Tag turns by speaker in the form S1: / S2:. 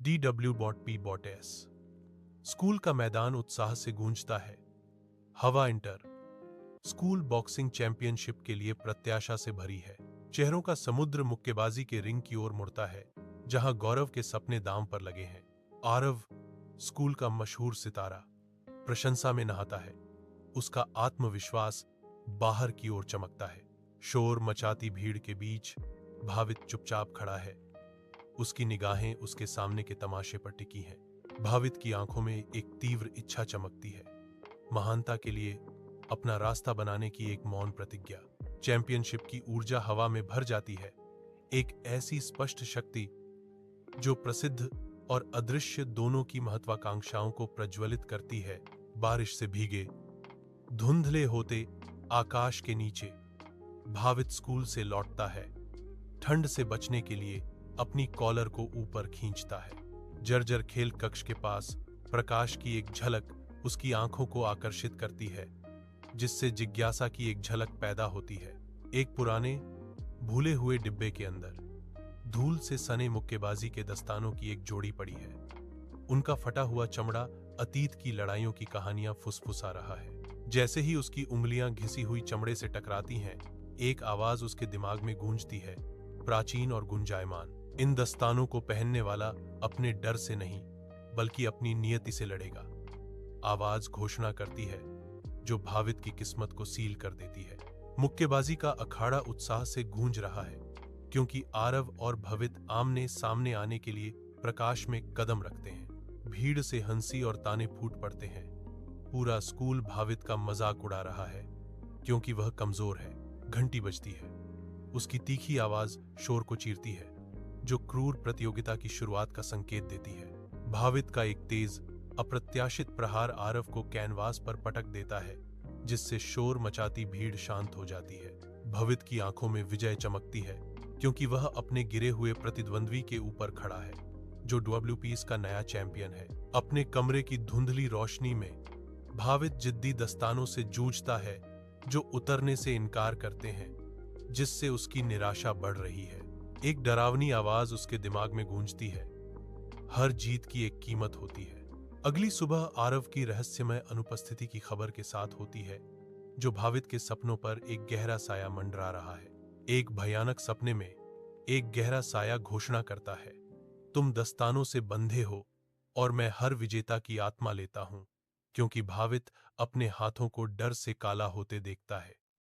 S1: DW.P.S। School का मैदान उत्साह से गूंजता है। हवा इंटर स्कूल बॉक्सिंग चैंपियनशिप के लिए प्रत्याशा से भरी है। चेहरों का समुद्र मुक्केबाजी के रिंग की ओर मुड़ता है, जहां गौरव के सपने दांव पर लगे हैं। आरव, स्कूल का मशहूर सितारा, प्रशंसा में नहाता है। उसका आत्मविश्वास बाहर की ओर चमकता है। शोर मचाती भीड़ के बीच भावित चुपचाप खड़ा है। उसकी निगाहें उसके सामने के तमाशे पर टिकी हैं। भावित की आंखों में एक तीव्र इच्छा चमकती है, महानता के लिए अपना रास्ता बनाने की एक मौन प्रतिज्ञा। चैंपियनशिप की ऊर्जा हवा में भर जाती है, एक ऐसी स्पष्ट शक्ति जो प्रसिद्ध और अदृश्य दोनों की महत्वाकांक्षाओं को प्रज्वलित करती है। बारिश से भीगे, धुंधले होते आकाश के नीचे भावित स्कूल से लौटता है। ठंड से बचने के लिए अपनी कॉलर को ऊपर खींचता है। जर्जर खेल कक्ष के पास प्रकाश की एक झलक उसकी आंखों को आकर्षित करती है, जिससे जिज्ञासा की एक झलक पैदा होती है। एक पुराने भूले हुए डिब्बे के अंदर धूल से सने मुक्केबाजी के दस्तानों की एक जोड़ी पड़ी है। उनका फटा हुआ चमड़ा अतीत की लड़ाइयों की कहानियां फुसफुसा रहा है। जैसे ही उसकी उंगलियां घिसी हुई चमड़े से टकराती हैं, एक आवाज उसके दिमाग में गूंजती है, प्राचीन और गुंजायमान। इन दस्तानों को पहनने वाला अपने डर से नहीं, बल्कि अपनी नियति से लड़ेगा। आवाज घोषणा करती है, जो भावित की किस्मत को सील कर देती है। मुक्केबाजी का अखाड़ा उत्साह से गूंज रहा है, क्योंकि आरव और भवित आमने सामने आने के लिए प्रकाश में कदम रखते हैं। भीड़ से हंसी और ताने फूट पड़ते हैं। पूरा स्कूल भावित का मजाक उड़ा रहा है, क्योंकि वह कमजोर है। घंटी बजती है। उसकी तीखी आवाज शोर को चीरती है, जो क्रूर प्रतियोगिता की शुरुआत का संकेत देती है। भावित का एक तेज, अप्रत्याशित प्रहार आरव को कैनवास पर पटक देता है, जिससे शोर मचाती भीड़ शांत हो जाती है। भावित की आंखों में विजय चमकती है, क्योंकि वह अपने गिरे हुए प्रतिद्वंद्वी के ऊपर खड़ा है, जो WPS का नया चैंपियन है। अपने कमरे की धुंधली रोशनी में भावित जिद्दी दस्तानों से जूझता है, जो उतरने से इनकार करते हैं, जिससे उसकी निराशा बढ़ रही है। एक डरावनी आवाज उसके दिमाग में गूंजती है, हर जीत की एक कीमत होती है। अगली सुबह आरव की रहस्यमय अनुपस्थिति की खबर के साथ होती है, जो भावित के सपनों पर एक गहरा साया मंडरा रहा है। एक भयानक सपने में एक गहरा साया घोषणा करता है, तुम दस्तानों से बंधे हो और मैं हर विजेता की आत्मा लेता हूं। क्योंकि भावित अपने हाथों को डर से काला होते देखता है।